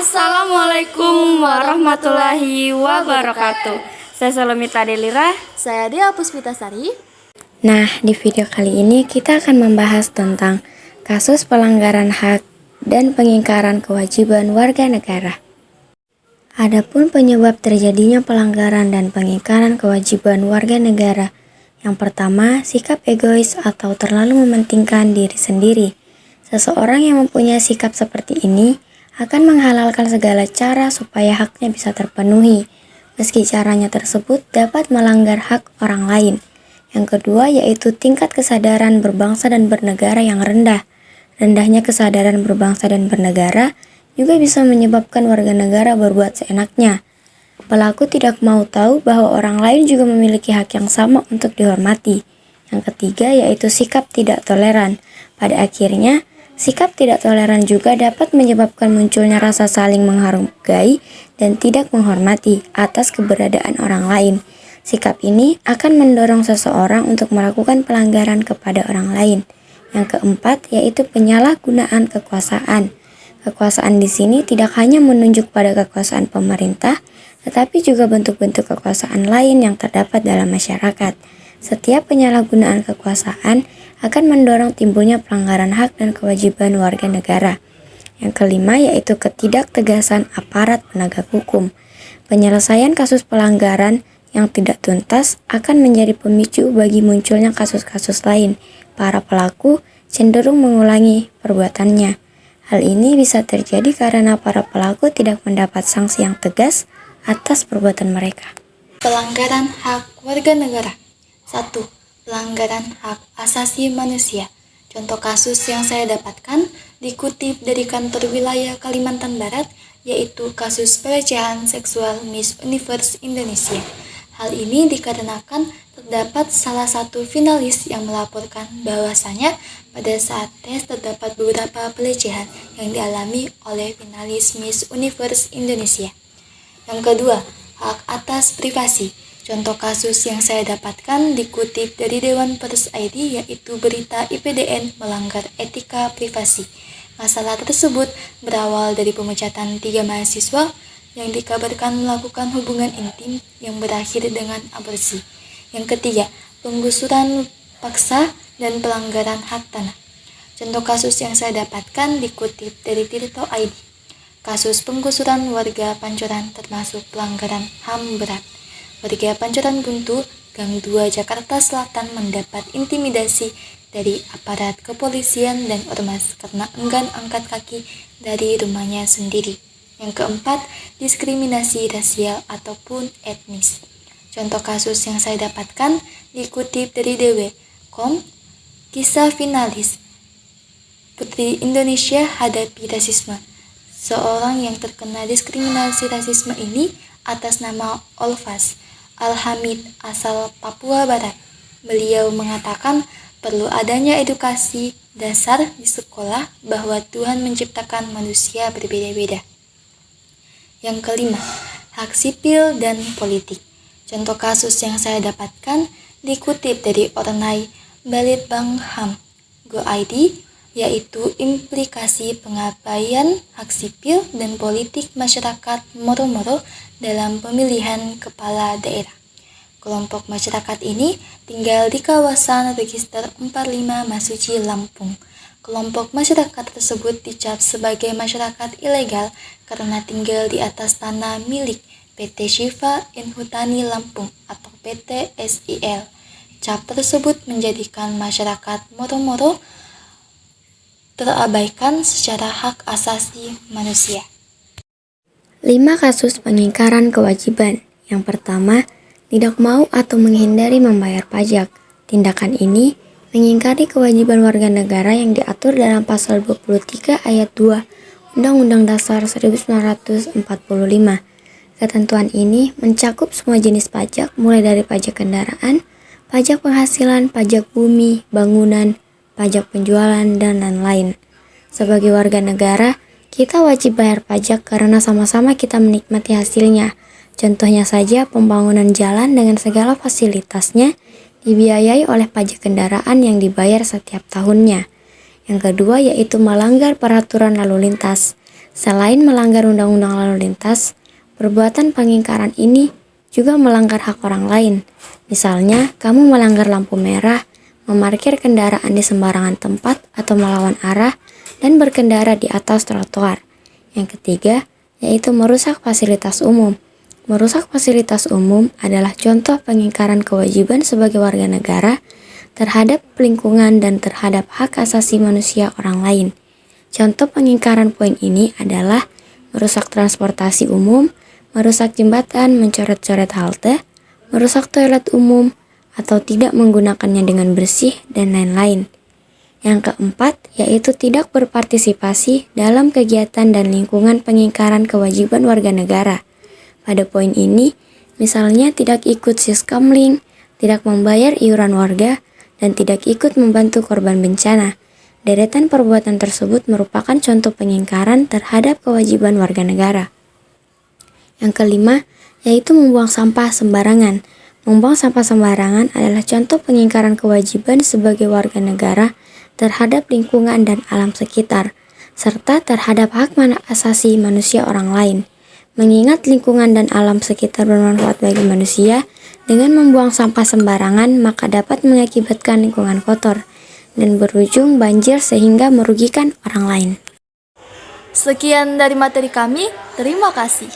Assalamualaikum warahmatullahi wabarakatuh. Saya Solomita Delira. Saya Dia Puspitasari. Nah, di video kali ini kita akan membahas tentang kasus pelanggaran hak dan pengingkaran kewajiban warga negara. Adapun penyebab terjadinya pelanggaran dan pengingkaran kewajiban warga negara, yang pertama, sikap egois atau terlalu mementingkan diri sendiri. Seseorang yang mempunyai sikap seperti ini akan menghalalkan segala cara supaya haknya bisa terpenuhi, meski caranya tersebut dapat melanggar hak orang lain. Yang kedua yaitu tingkat kesadaran berbangsa dan bernegara yang rendah. Rendahnya kesadaran berbangsa dan bernegara juga bisa menyebabkan warga negara berbuat seenaknya. Pelaku tidak mau tahu bahwa orang lain juga memiliki hak yang sama untuk dihormati. Yang ketiga yaitu sikap tidak toleran. Pada akhirnya, sikap tidak toleran juga dapat menyebabkan munculnya rasa saling menghargai dan tidak menghormati atas keberadaan orang lain. Sikap ini akan mendorong seseorang untuk melakukan pelanggaran kepada orang lain. Yang keempat yaitu penyalahgunaan kekuasaan. Kekuasaan di sini tidak hanya menunjuk pada kekuasaan pemerintah, tetapi juga bentuk-bentuk kekuasaan lain yang terdapat dalam masyarakat. Setiap penyalahgunaan kekuasaan akan mendorong timbulnya pelanggaran hak dan kewajiban warga negara. Yang kelima yaitu ketidaktegasan aparat penegak hukum. Penyelesaian kasus pelanggaran yang tidak tuntas akan menjadi pemicu bagi munculnya kasus-kasus lain. Para pelaku cenderung mengulangi perbuatannya. Hal ini bisa terjadi karena para pelaku tidak mendapat sanksi yang tegas atas perbuatan mereka. Pelanggaran hak warga negara. 1. Pelanggaran hak asasi manusia. Contoh kasus yang saya dapatkan dikutip dari kantor wilayah Kalimantan Barat, yaitu kasus pelecehan seksual Miss Universe Indonesia. Hal ini dikarenakan terdapat salah satu finalis yang melaporkan bahwasanya pada saat tes terdapat beberapa pelecehan yang dialami oleh finalis Miss Universe Indonesia. Yang kedua, hak atas privasi. Contoh kasus yang saya dapatkan dikutip dari Dewan Pers ID, yaitu berita IPDN melanggar etika privasi. Masalah tersebut berawal dari pemecatan 3 mahasiswa yang dikabarkan melakukan hubungan intim yang berakhir dengan aborsi. Yang ketiga, penggusuran paksa dan pelanggaran hak tanah. Contoh kasus yang saya dapatkan dikutip dari Tirto ID. Kasus penggusuran warga Pancoran termasuk pelanggaran HAM berat. Warga Pancoran Buntu, Gang 2 Jakarta Selatan mendapat intimidasi dari aparat kepolisian dan ormas karena enggan angkat kaki dari rumahnya sendiri. Yang keempat, diskriminasi rasial ataupun etnis. Contoh kasus yang saya dapatkan dikutip dari DW.com, kisah finalis Putri Indonesia hadapi rasisme. Seorang yang terkena diskriminasi rasisme ini atas nama Olfas Alhamid asal Papua Barat. Beliau mengatakan perlu adanya edukasi dasar di sekolah bahwa Tuhan menciptakan manusia berbeda-beda. Yang kelima, hak sipil dan politik. Contoh kasus yang saya dapatkan dikutip dari Ornai Balitbang HAM Go ID, yaitu implikasi pengabaian hak sipil dan politik masyarakat Moro-Moro dalam pemilihan kepala daerah. Kelompok masyarakat ini tinggal di kawasan Register 45 Masuci, Lampung. Kelompok masyarakat tersebut dicap sebagai masyarakat ilegal karena tinggal di atas tanah milik PT Shiva Inhutani Lampung atau PT SIL. Cap tersebut menjadikan masyarakat Moro-Moro terabaikan secara hak asasi manusia. 5 kasus pengingkaran kewajiban. Yang pertama, tidak mau atau menghindari membayar pajak. Tindakan ini mengingkari kewajiban warga negara yang diatur dalam pasal 23 ayat 2 Undang-Undang Dasar 1945. Ketentuan ini mencakup semua jenis pajak mulai dari pajak kendaraan, pajak penghasilan, pajak bumi, bangunan, pajak penjualan, dan lain-lain. Sebagai warga negara, kita wajib bayar pajak karena sama-sama kita menikmati hasilnya. Contohnya saja pembangunan jalan dengan segala fasilitasnya dibiayai oleh pajak kendaraan yang dibayar setiap tahunnya. Yang kedua yaitu melanggar peraturan lalu lintas. Selain melanggar undang-undang lalu lintas, perbuatan pengingkaran ini juga melanggar hak orang lain. Misalnya, kamu melanggar lampu merah, memarkir kendaraan di sembarangan tempat atau melawan arah, dan berkendara di atas trotoar. Yang ketiga, yaitu merusak fasilitas umum. Merusak fasilitas umum adalah contoh pengingkaran kewajiban sebagai warga negara terhadap lingkungan dan terhadap hak asasi manusia orang lain. Contoh pengingkaran poin ini adalah merusak transportasi umum, merusak jembatan, mencoret-coret halte, merusak toilet umum, atau tidak menggunakannya dengan bersih, dan lain-lain. Yang keempat, yaitu tidak berpartisipasi dalam kegiatan dan lingkungan pengingkaran kewajiban warga negara. Pada poin ini, misalnya tidak ikut siskamling, tidak membayar iuran warga, dan tidak ikut membantu korban bencana. Deretan perbuatan tersebut merupakan contoh pengingkaran terhadap kewajiban warga negara. Yang kelima, yaitu membuang sampah sembarangan. Membuang sampah sembarangan adalah contoh pengingkaran kewajiban sebagai warga negara terhadap lingkungan dan alam sekitar, serta terhadap hak asasi manusia orang lain. Mengingat lingkungan dan alam sekitar bermanfaat bagi manusia, dengan membuang sampah sembarangan maka dapat mengakibatkan lingkungan kotor dan berujung banjir sehingga merugikan orang lain. Sekian dari materi kami, terima kasih.